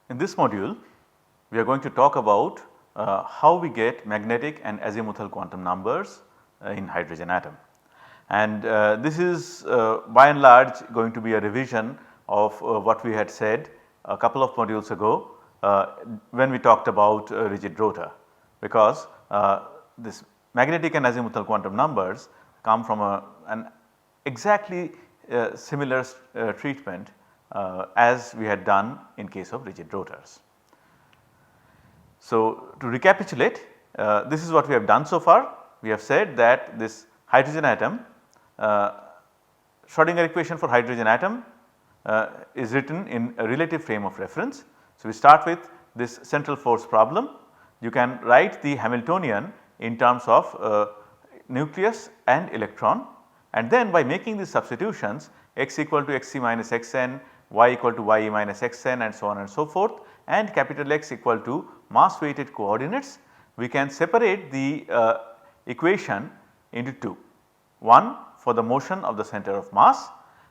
In this module, we are going to talk about how we get magnetic and azimuthal quantum numbers in hydrogen atom. And this is by and large going to be a revision of what we had said a couple of modules ago when we talked about rigid rotor, because this magnetic and azimuthal quantum numbers come from an exactly similar treatment as we had done in case of rigid rotors. So, to recapitulate, this is what we have done so far. We have said that this hydrogen atom, Schrodinger equation for hydrogen atom is written in a relative frame of reference. So, we start with this central force problem. You can write the Hamiltonian in terms of nucleus and electron, and then by making these substitutions x equal to xc minus xn, y equal to ye minus xn and so on and so forth, and capital X equal to mass weighted coordinates, we can separate the equation into two, one for the motion of the center of mass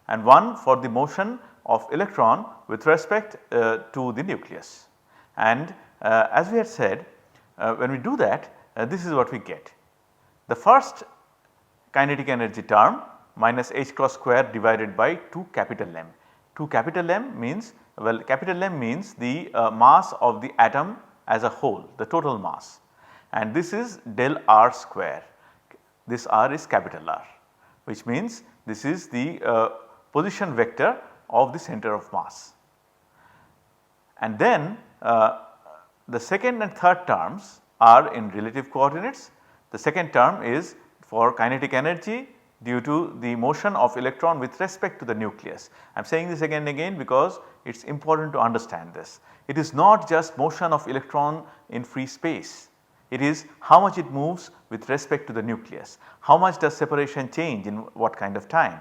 and one for the motion of electron with respect to the nucleus. And as we had said, when we do that, this is what we get. The first kinetic energy term minus h cross square divided by 2 capital M. 2 capital M means, well, capital M means the mass of the atom as a whole, the total mass, and this is del r square. This r is capital R, which means this is the position vector of the center of mass. And then the second and third terms are in relative coordinates. The second term is for kinetic energy due to the motion of electron with respect to the nucleus. I am saying this again and again because it is important to understand this. It is not just motion of electron in free space, it is how much it moves with respect to the nucleus, how much does separation change in what kind of time,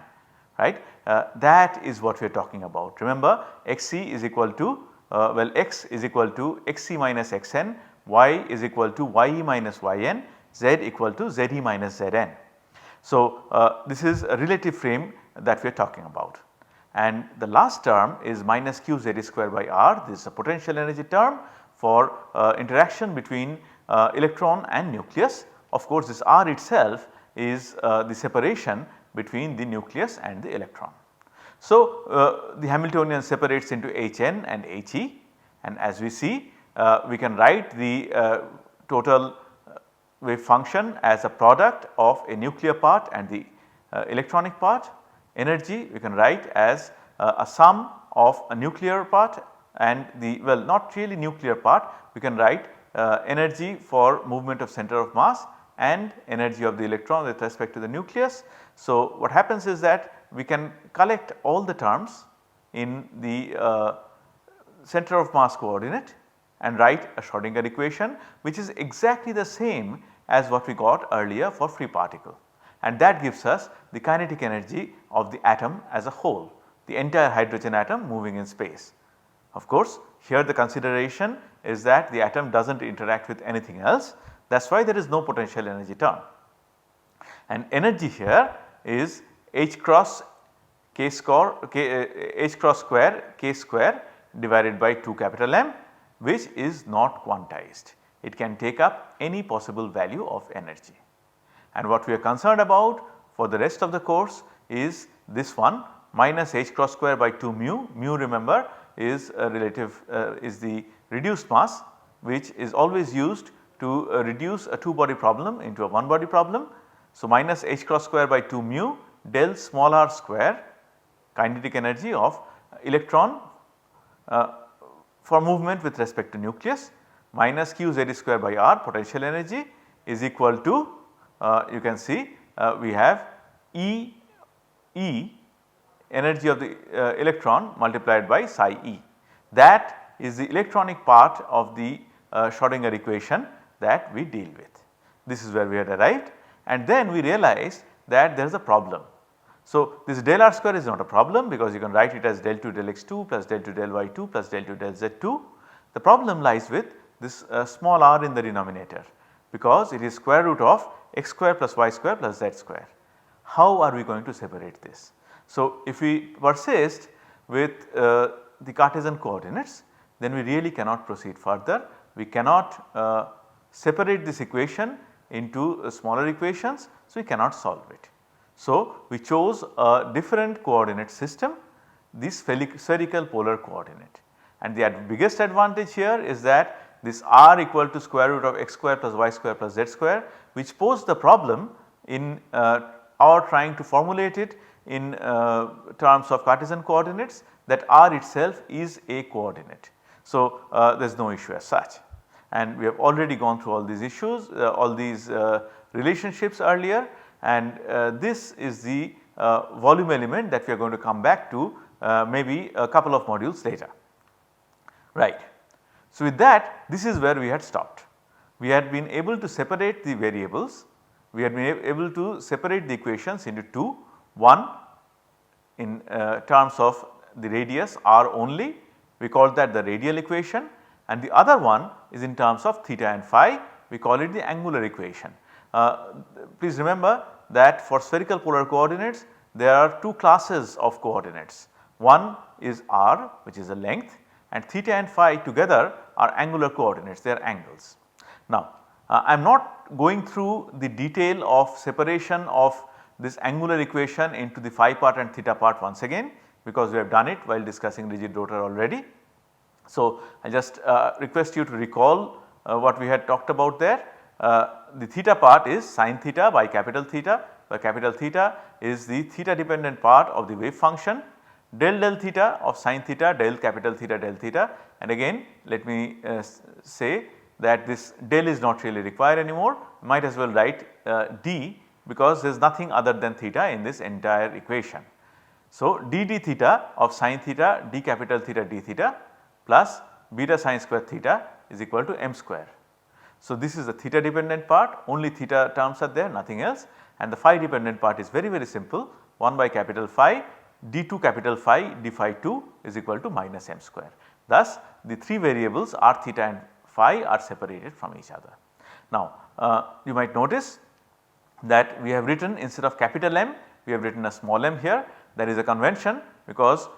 right. That is what we are talking about. Remember, xc is equal to well, x is equal to xc minus xn, y is equal to ye minus yn, z equal to ze minus zn. So, this is a relative frame that we are talking about, and the last term is minus q z square by r. This is a potential energy term for interaction between electron and nucleus. Of course, this r itself is the separation between the nucleus and the electron. So, the Hamiltonian separates into Hn and He, and as we see we can write the total wave function as a product of a nuclear part and the electronic part. Energy we can write as a sum of a nuclear part and the, well, not really nuclear part, we can write energy for movement of center of mass and energy of the electron with respect to the nucleus. So, what happens is that we can collect all the terms in the center of mass coordinate and write a Schrodinger equation which is exactly the same as what we got earlier for free particle, and that gives us the kinetic energy of the atom as a whole, the entire hydrogen atom moving in space. Of course, here the consideration is that the atom does not interact with anything else, that is why there is no potential energy term, and energy here is h cross h cross square k square divided by 2 capital M, which is not quantized. It can take up any possible value of energy, and what we are concerned about for the rest of the course is this one minus h cross square by 2 mu. Mu, remember, is a relative is the reduced mass which is always used to reduce a 2 body problem into a 1 body problem. So, minus h cross square by 2 mu del small r square, kinetic energy of electron for movement with respect to nucleus, minus q z square by r, potential energy, is equal to you can see we have E energy of the electron multiplied by psi e. That is the electronic part of the Schrodinger equation that we deal with. This is where we had arrived, and then we realized that there is a problem. So, this del r square is not a problem because you can write it as del 2 del x2 plus del 2 del y2 plus del 2 del z2. The problem lies with this small r in the denominator because it is square root of x square plus y square plus z square. How are we going to separate this? So, if we persist with the Cartesian coordinates, then we really cannot proceed further. We cannot separate this equation into smaller equations, so we cannot solve it. So, we chose a different coordinate system, this spherical polar coordinate, and the biggest advantage here is that this r equal to square root of x square plus y square plus z square, which posed the problem in our trying to formulate it in terms of Cartesian coordinates, that r itself is a coordinate. So, there is no issue as such, and we have already gone through all these issues, all these relationships earlier, and this is the volume element that we are going to come back to maybe a couple of modules later. Right. So, with that, this is where we had stopped. We had been able to separate the variables, we had been able to separate the equations into two, one in terms of the radius r only, we call that the radial equation, and the other one is in terms of theta and phi, we call it the angular equation. Please remember that for spherical polar coordinates there are two classes of coordinates. One is r, which is the length, and theta and phi together are angular coordinates, they are angles. Now, I am not going through the detail of separation of this angular equation into the phi part and theta part once again, because we have done it while discussing rigid rotor already. So, I just request you to recall what we had talked about there. The theta part is sin theta by capital theta, where capital theta is the theta dependent part of the wave function, del theta of sin theta, del capital theta del theta, and again let me say that this del is not really required anymore, might as well write d, because there is nothing other than theta in this entire equation. So, d theta of sin theta d capital theta d theta plus beta sin square theta is equal to m square. So, this is the theta dependent part, only theta terms are there, nothing else, and the phi dependent part is very simple, 1 by capital phi d2 capital phi d phi 2 is equal to minus m square. Thus, the three variables r theta and phi are separated from each other. Now, you might notice that we have written, instead of capital M, we have written a small m here. That is a convention, because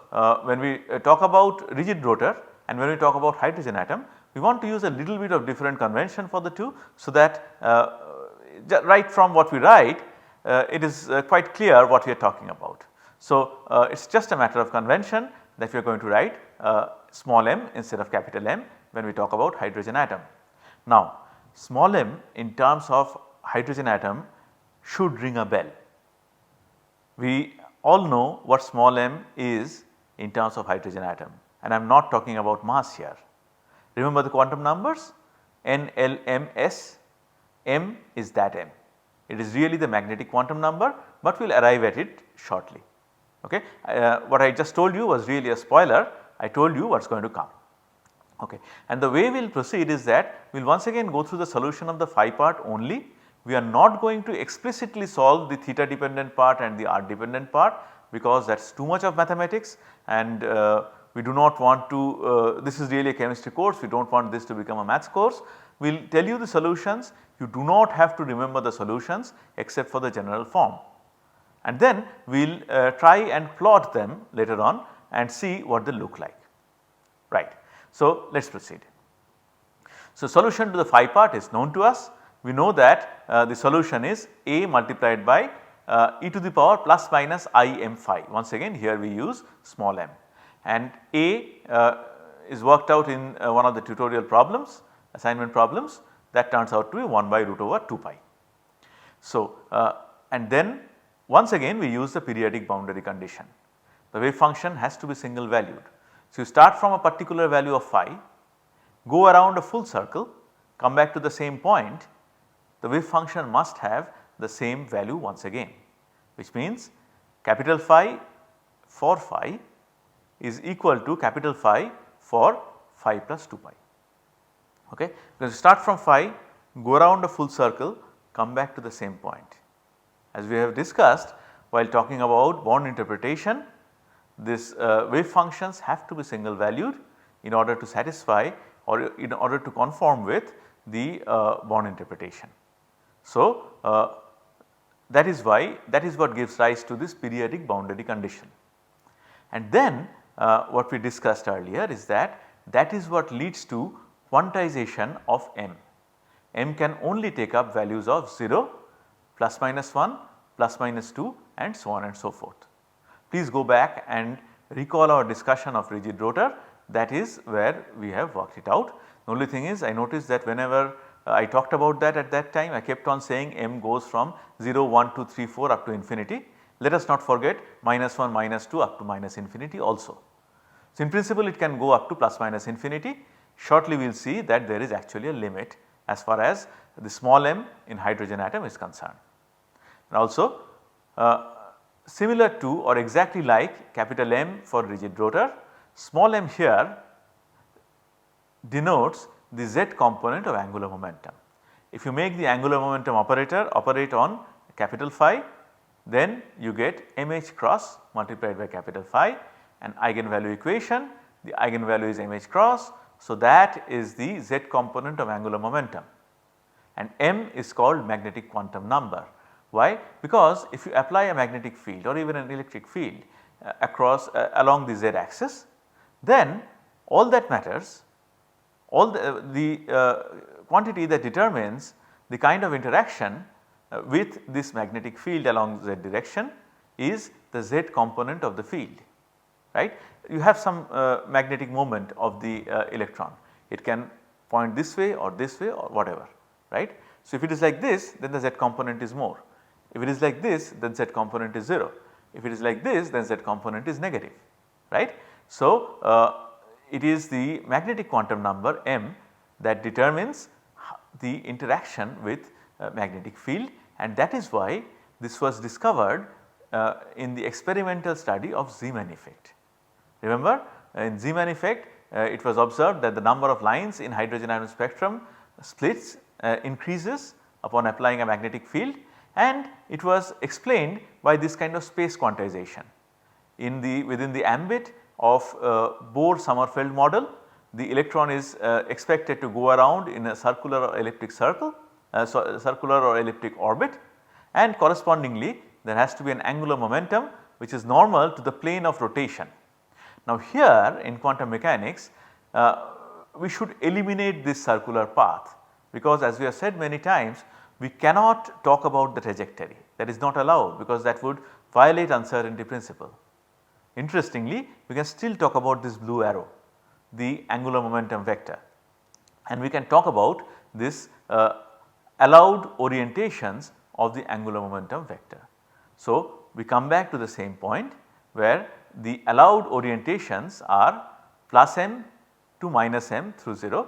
when we talk about rigid rotor and when we talk about hydrogen atom, we want to use a little bit of different convention for the two, so that right from what we write it is quite clear what we are talking about. So, it is just a matter of convention that we are going to write small m instead of capital M when we talk about hydrogen atom. Now, small m in terms of hydrogen atom should ring a bell. We all know what small m is in terms of hydrogen atom, and I am not talking about mass here. Remember the quantum numbers n, l, m, s, m is that m. It is really the magnetic quantum number, but we will arrive at it shortly. Okay. What I just told you was really a spoiler, I told you what is going to come. Okay. And the way we will proceed is that we will once again go through the solution of the phi part only. We are not going to explicitly solve the theta dependent part and the r dependent part, because that is too much of mathematics, and we do not want to, this is really a chemistry course, we do not want this to become a maths course. We will tell you the solutions, you do not have to remember the solutions except for the general form, and then we will try and plot them later on and see what they look like. Right. So, let us proceed. So, solution to the phi part is known to us. We know that the solution is A multiplied by e to the power plus minus I m phi. Once again here we use small m, and A is worked out in one of the tutorial problems, assignment problems, that turns out to be 1 by root over 2 pi. So, and then once again we use the periodic boundary condition. The wave function has to be single valued. So, you start from a particular value of phi, go around a full circle, come back to the same point, the wave function must have the same value once again, which means capital phi for phi is equal to capital phi for phi plus 2 pi. Okay. Because you start from phi, go around a full circle, come back to the same point. As we have discussed while talking about Born interpretation, this wave functions have to be single valued in order to satisfy or in order to conform with the Born interpretation. So, that is what gives rise to this periodic boundary condition. And then what we discussed earlier is that that is what leads to quantization of m. M can only take up values of 0, plus minus 1, plus minus 2 and so on and so forth. Please go back and recall our discussion of rigid rotor, that is where we have worked it out. The only thing is I noticed that whenever I talked about that at that time, I kept on saying m goes from 0, 1, 2, 3, 4 up to infinity. Let us not forget minus 1, minus 2 up to minus infinity also. So, in principle it can go up to plus minus infinity. Shortly we will see that there is actually a limit as far as the small m in hydrogen atom is concerned. And also similar to or exactly like capital M for rigid rotor, small m here denotes the z component of angular momentum. If you make the angular momentum operator operate on capital phi, then you get mh cross multiplied by capital phi, an eigenvalue equation, the eigenvalue is mh cross. So, that is the z component of angular momentum, and m is called magnetic quantum number. Why? Because if you apply a magnetic field or even an electric field across along the z axis, then all that matters, all the quantity that determines the kind of interaction with this magnetic field along z direction is the z component of the field, right. You have some magnetic moment of the electron, it can point this way or whatever, right. So, if it is like this, then the z component is more. If it is like this, then z component is 0. If it is like this, then z component is negative, right. So, it is the magnetic quantum number m that determines the interaction with magnetic field, and that is why this was discovered in the experimental study of Zeeman effect. Remember, in Zeeman effect it was observed that the number of lines in hydrogen atom spectrum splits increases upon applying a magnetic field, and it was explained by this kind of space quantization. Within the ambit of Bohr-Sommerfeld model, the electron is expected to go around in a circular or elliptic circular or elliptic orbit, and correspondingly there has to be an angular momentum which is normal to the plane of rotation. Now, here in quantum mechanics we should eliminate this circular path, because as we have said many times, we cannot talk about the trajectory, that is not allowed, because that would violate uncertainty principle. Interestingly, we can still talk about this blue arrow, the angular momentum vector, and we can talk about this allowed orientations of the angular momentum vector. So, we come back to the same point where the allowed orientations are plus m to minus m through 0,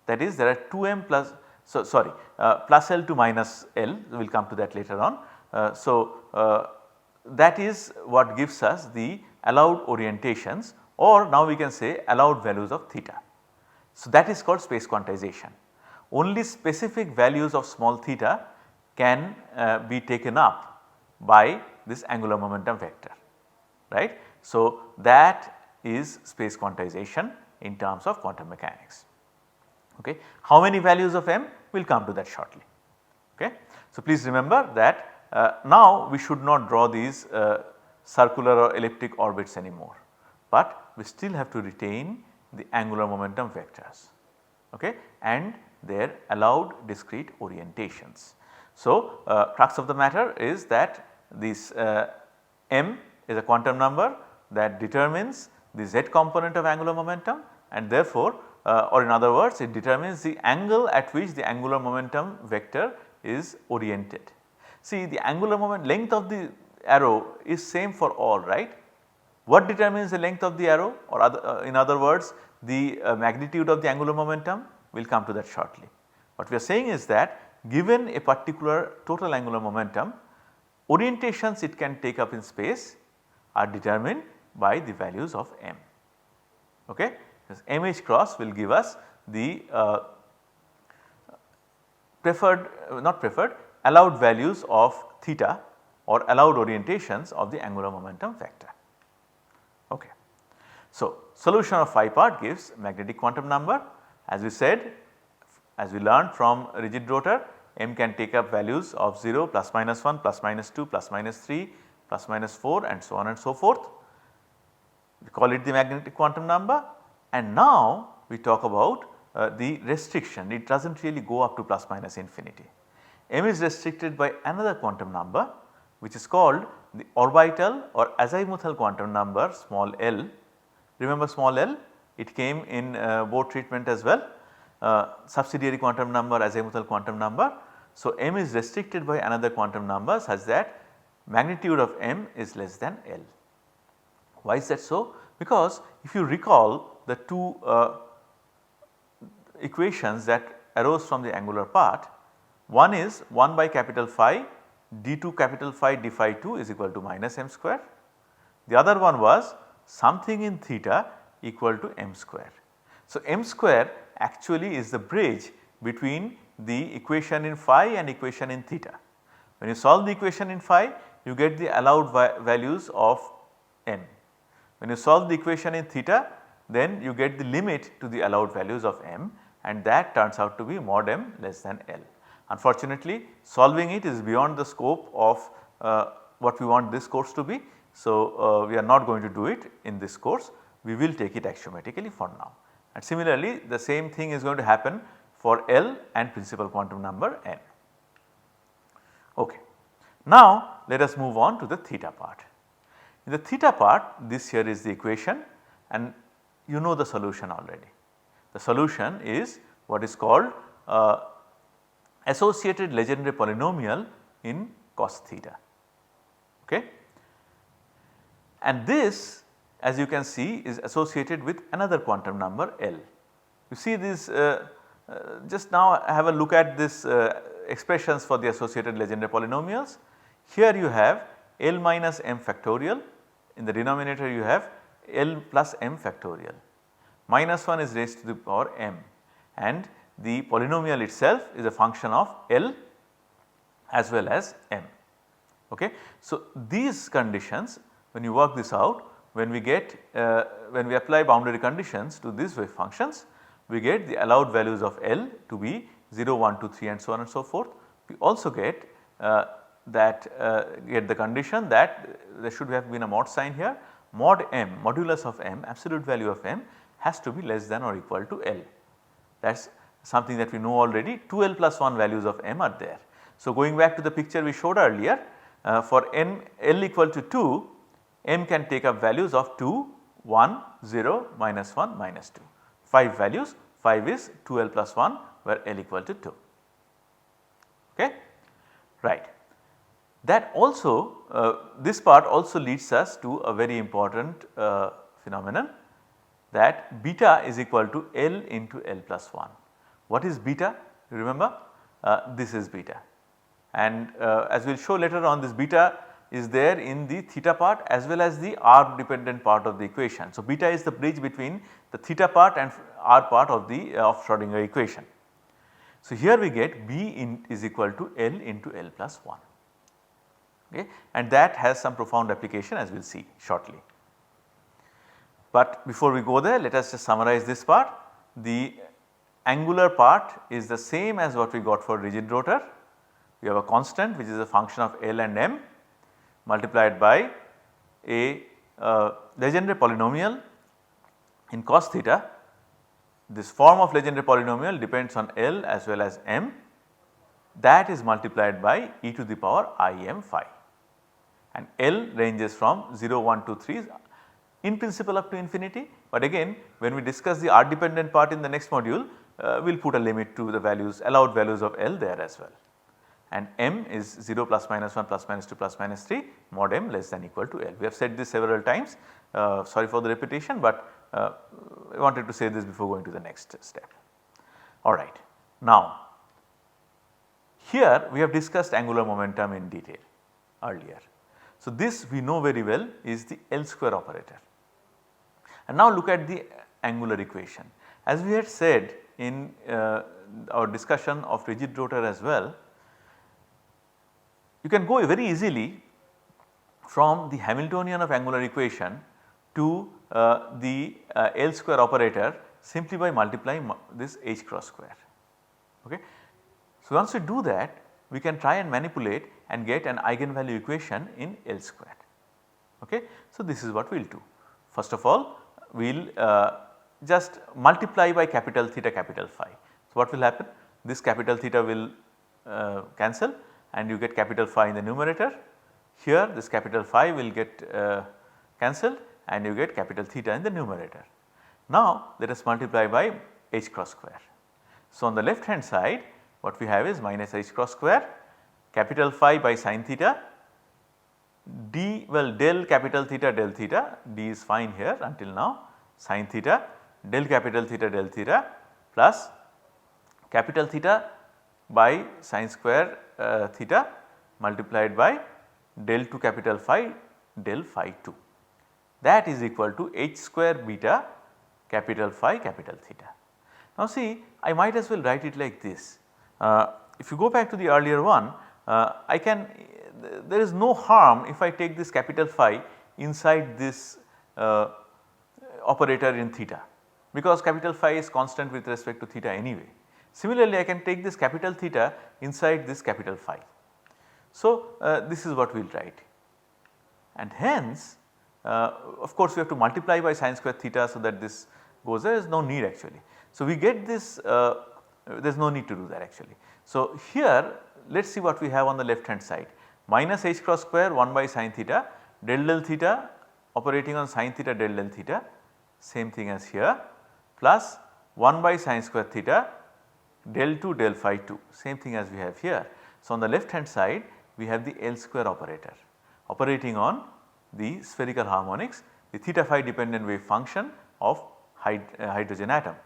that is there are 2m plus plus L to minus L, we will come to that later on. That is what gives us the allowed orientations, or now we can say allowed values of theta. So, that is called space quantization. Only specific values of small theta can be taken up by this angular momentum vector, right. So, that is space quantization in terms of quantum mechanics. Okay. How many values of m? We will come to that shortly. Okay. So, please remember that now we should not draw these circular or elliptic orbits anymore, but we still have to retain the angular momentum vectors, okay, and their allowed discrete orientations. So, crux of the matter is that this m is a quantum number that determines the z component of angular momentum, and therefore or in other words it determines the angle at which the angular momentum vector is oriented. See, the angular length of the arrow is same for all, right. What determines the length of the arrow, or in other words the magnitude of the angular momentum? We will come to that shortly. What we are saying is that given a particular total angular momentum, orientations it can take up in space are determined by the values of m. Okay. Because mh cross will give us the allowed values of theta or allowed orientations of the angular momentum vector. Okay. So, solution of phi part gives magnetic quantum number. As we said, as we learned from rigid rotor, m can take up values of 0, plus minus 1, plus minus 2, plus minus 3, plus minus 4 and so on and so forth. We call it the magnetic quantum number. And now we talk about the restriction, it does not really go up to plus minus infinity. M is restricted by another quantum number which is called the orbital or azimuthal quantum number small l. Remember small l, it came in board treatment as well, subsidiary quantum number, azimuthal quantum number. So, M is restricted by another quantum number such that magnitude of M is less than L. Why is that so? Because if you recall the two equations that arose from the angular part, one is 1 by capital phi d2 capital phi d phi 2 is equal to minus m square. The other one was something in theta equal to m square. So, m square actually is the bridge between the equation in phi and equation in theta. When you solve the equation in phi, you get the allowed values of m. When you solve the equation in theta, then you get the limit to the allowed values of m, and that turns out to be mod m less than L. Unfortunately, solving it is beyond the scope of what we want this course to be. So, we are not going to do it in this course, we will take it axiomatically for now. And similarly, the same thing is going to happen for L and principal quantum number n. Okay. Now, let us move on to the theta part. In the theta part, this here is the equation and you know the solution already. The solution is what is called associated Legendre polynomial in cos theta. Okay. And this, as you can see, is associated with another quantum number L. You see this just now have a look at this expressions for the associated Legendre polynomials. Here you have L minus m factorial, in the denominator you have L plus m factorial, minus 1 is raised to the power m, and the polynomial itself is a function of L as well as m. Okay. So, these conditions, when you work this out, when we get when we apply boundary conditions to these wave functions, we get the allowed values of L to be 0, 1, 2, 3 and so on and so forth. We also get get the condition that there should have been a mod sign here, mod m, modulus of m, absolute value of m has to be less than or equal to L. That is something that we know already, 2L plus 1 values of m are there. So, going back to the picture we showed earlier, for n L equal to 2, m can take up values of 2, 1, 0, minus 1, minus 2. 5 values, 5 is 2L plus 1 where L equal to 2. Okay? Right. That also this part also leads us to a very important phenomenon, that beta is equal to L into L plus 1. What is beta? You remember this is beta, and as we will show later on, this beta is there in the theta part as well as the r dependent part of the equation. So, beta is the bridge between the theta part and r part of the Schrodinger equation. So, here we get B is equal to L into L plus 1, okay, and that has some profound application as we will see shortly. But before we go there, let us just summarize this part. The angular part is the same as what we got for rigid rotor. We have a constant which is a function of L and m multiplied by a Legendre polynomial in cos theta. This form of Legendre polynomial depends on L as well as m, that is multiplied by e to the power I m phi, and L ranges from 0, 1, 2, 3 in principle up to infinity, but again when we discuss the r dependent part in the next module, we will put a limit to the values, allowed values of L there as well, and m is 0 plus minus 1 plus minus 2 plus minus 3 mod m less than equal to L. We have said this several times, sorry for the repetition, but I wanted to say this before going to the next step. Alright. Now, here we have discussed angular momentum in detail earlier. So, this we know very well is the L square operator. And now look at the angular equation. As we had said in our discussion of rigid rotor as well, you can go very easily from the Hamiltonian of angular equation to the L square operator simply by multiplying this h cross square. Okay. So, once we do that, we can try and manipulate and get an eigenvalue equation in L square. Okay. So, this is what we will do. First of all, we will just multiply by capital theta capital phi. So, what will happen? This capital theta will cancel and you get capital phi in the numerator. Here this capital phi will get cancelled and you get capital theta in the numerator. Now, let us multiply by h cross square. So, on the left hand side what we have is minus h cross square capital phi by sin theta d, well, del capital theta del theta, d is fine here until now, sin theta del capital theta plus capital theta by sin square theta multiplied by del 2 capital phi del phi 2, that is equal to h square beta capital phi capital theta. Now see, I might as well write it like this. If you go back to the earlier one, there is no harm if I take this capital phi inside this operator in theta, because capital phi is constant with respect to theta anyway. Similarly, I can take this capital theta inside this capital phi. So, this is what we will write, and hence of course, we have to multiply by sin square theta so that this goes, there is no need actually. So, we get this, there is no need to do that actually. So, here let us see what we have on the left hand side, minus h cross square 1 by sin theta del theta operating on sin theta del theta, same thing as here, plus 1 by sin square theta del 2 del phi 2, same thing as we have here. So, on the left hand side we have the L square operator operating on the spherical harmonics, the theta phi dependent wave function of hydrogen atom.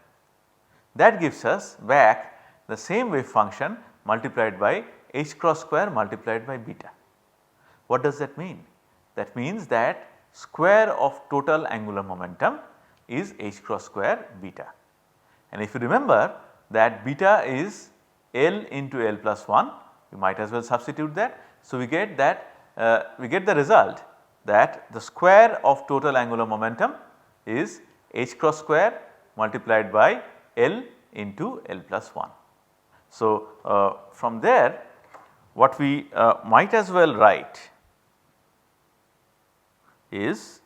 That gives us back the same wave function multiplied by h cross square multiplied by beta. What does that mean? That means that square of total angular momentum is h cross square beta, and if you remember that beta is L into L plus 1, you might as well substitute that. So, we get that we get the result that the square of total angular momentum is h cross square multiplied by L into L plus 1. So, from there what we might as well write is,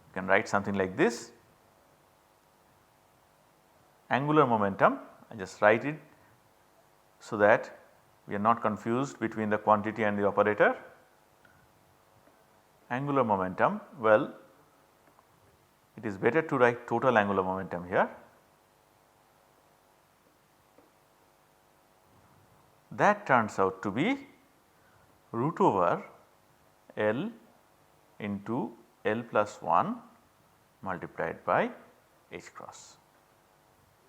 you can write something like this: angular momentum, I just write it so that we are not confused between the quantity and the operator. Angular momentum, well, it is better to write total angular momentum here. That turns out to be root over L into L plus 1 multiplied by h cross,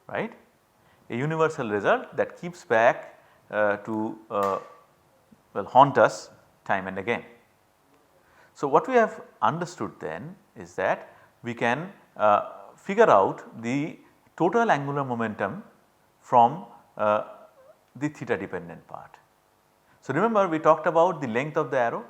right, a universal result that keeps back to well, haunt us time and again. So, what we have understood then is that we can figure out the total angular momentum from the theta dependent part. So, remember we talked about the length of the arrow,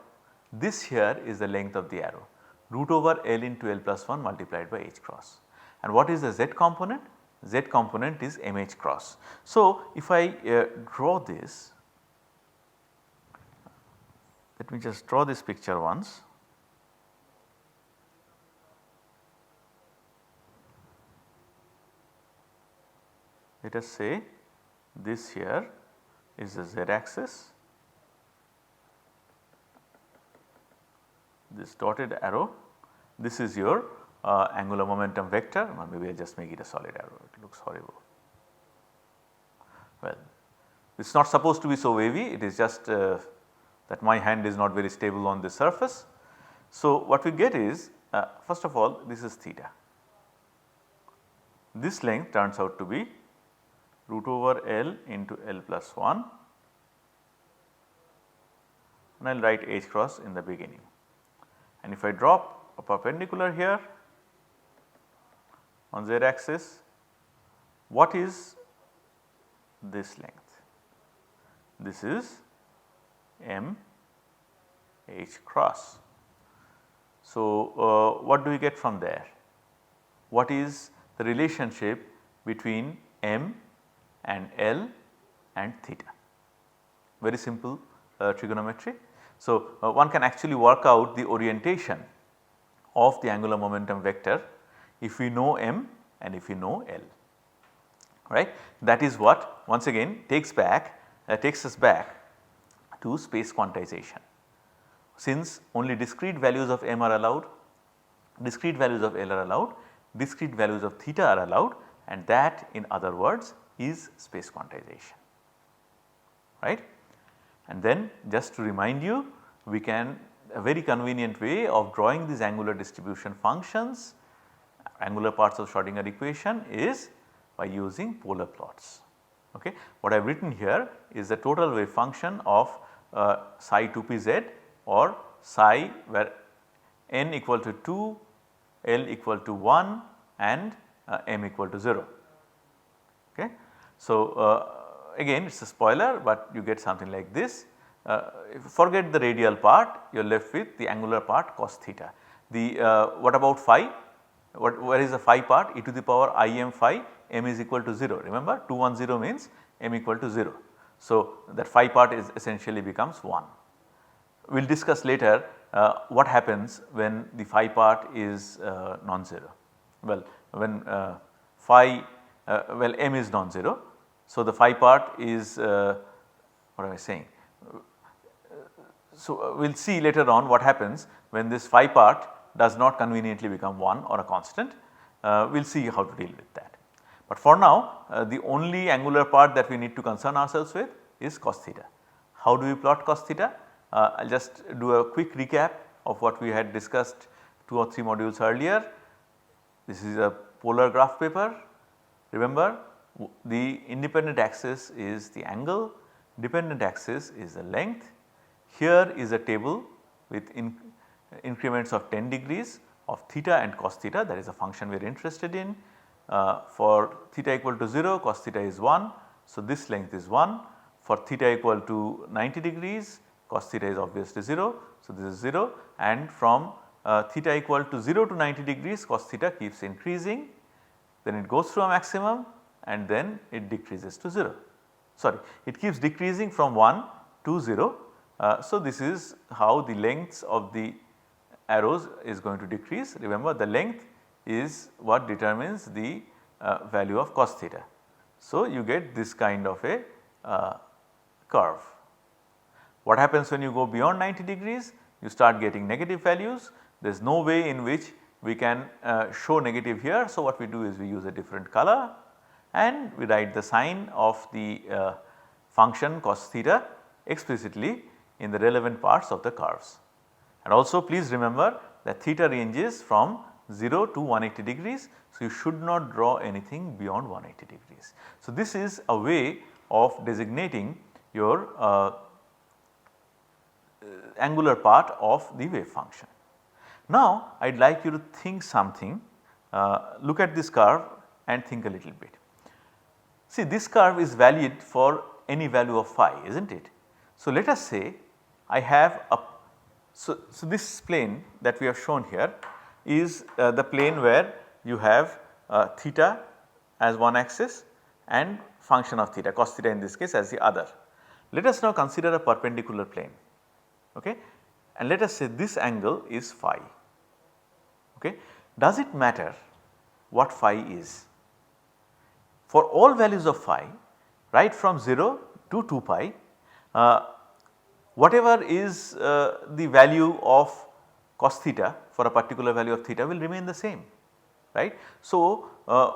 this here is the length of the arrow, root over L into L plus 1 multiplied by h cross, and what is the z component? Z component is mh cross. So, if I draw this, let me just draw this picture once. Let us say this here is the z axis, this dotted arrow, this is your angular momentum vector, or maybe I will just make it a solid arrow, it looks horrible. Well, it is not supposed to be so wavy, it is just that my hand is not very stable on this surface. So, what we get is first of all this is theta, this length turns out to be root over L into L plus 1, and I will write h cross in the beginning, and if I drop a perpendicular here on z axis, what is this length? This is m h cross. So, what do we get from there? What is the relationship between m and L and theta? Very simple trigonometry. So, one can actually work out the orientation of the angular momentum vector if we know m and if we know L, right. That is what once again takes us back to space quantization. Since only discrete values of m are allowed, discrete values of L are allowed, discrete values of theta are allowed, and that in other words is space quantization, right. And then just to remind you, we can, a very convenient way of drawing these angular distribution functions, angular parts of Schrodinger equation, is by using polar plots. Okay. What I have written here is the total wave function of psi 2pz, or psi where n equal to 2, L equal to 1 and m equal to 0. Okay. So, again it is a spoiler, but you get something like this. If you forget the radial part, you are left with the angular part cos theta. The what about phi? Where is the phi part? E to the power I m phi, m is equal to 0. Remember 210 means m equal to 0. So, that phi part is essentially becomes 1. We will discuss later what happens when the phi part is non-zero. Well, when phi well m is non-zero. So, the phi part is what am I saying? So, we will see later on what happens when this phi part does not conveniently become 1 or a constant. We will see how to deal with that. But for now the only angular part that we need to concern ourselves with is cos theta. How do we plot cos theta? I will just do a quick recap of what we had discussed 2 or 3 modules earlier. This is a polar graph paper. Remember, the independent axis is the angle, dependent axis is the length. Here is a table with increments of 10 degrees of theta and cos theta, that is a function we are interested in. For theta equal to 0, cos theta is 1. So, this length is 1. For theta equal to 90 degrees, cos theta is obviously 0. So, this is 0, and from theta equal to 0 to 90 degrees, cos theta keeps increasing, then it goes through a maximum and then it decreases to 0. Sorry, it keeps decreasing from 1 to 0. So, this is how the lengths of the arrows is going to decrease. Remember, the length is what determines the value of cos theta. So, you get this kind of a curve. What happens when you go beyond 90 degrees? You start getting negative values. There is no way in which we can show negative here. So, what we do is we use a different color and we write the sign of the function cos theta explicitly in the relevant parts of the curves. And also please remember that theta ranges from 0 to 180 degrees. So, you should not draw anything beyond 180 degrees. So, this is a way of designating your angular part of the wave function. Now, I would like you to think something, look at this curve and think a little bit. See, this curve is valid for any value of phi, is not it? So, let us say I have a, so this plane that we have shown here is the plane where you have theta as one axis and function of theta, cos theta in this case as the other. Let us now consider a perpendicular plane, okay, and let us say this angle is phi. Okay. Does it matter what phi is? For all values of phi, right from 0 to 2 pi, whatever is the value of cos theta for a particular value of theta will remain the same, right. So,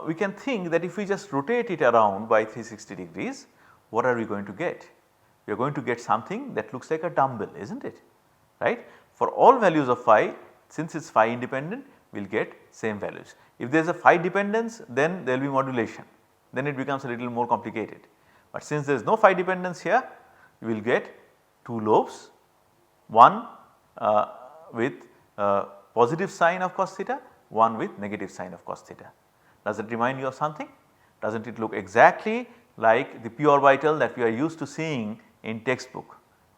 we can think that if we just rotate it around by 360 degrees, what are we going to get? We are going to get something that looks like a dumbbell, is not it, right. For all values of phi, since it is phi independent, we will get same values. If there is a phi dependence, then there will be modulation, then it becomes a little more complicated. But since there is no phi dependence here, you will get 2 lobes, one with positive sign of cos theta, one with negative sign of cos theta. Does it remind you of something? Does not it look exactly like the p orbital that we are used to seeing in textbook?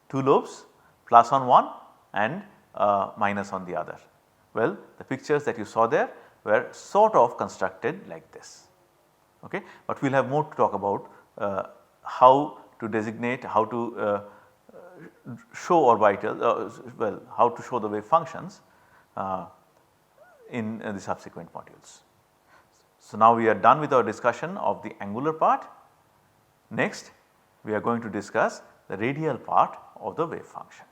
2 lobes, plus on one and minus on the other. Well, the pictures that you saw there were sort of constructed like this, okay. But we will have more to talk about how to designate, how to show orbitals, well, how to show the wave functions in the subsequent modules. So, now we are done with our discussion of the angular part. Next we are going to discuss the radial part of the wave function.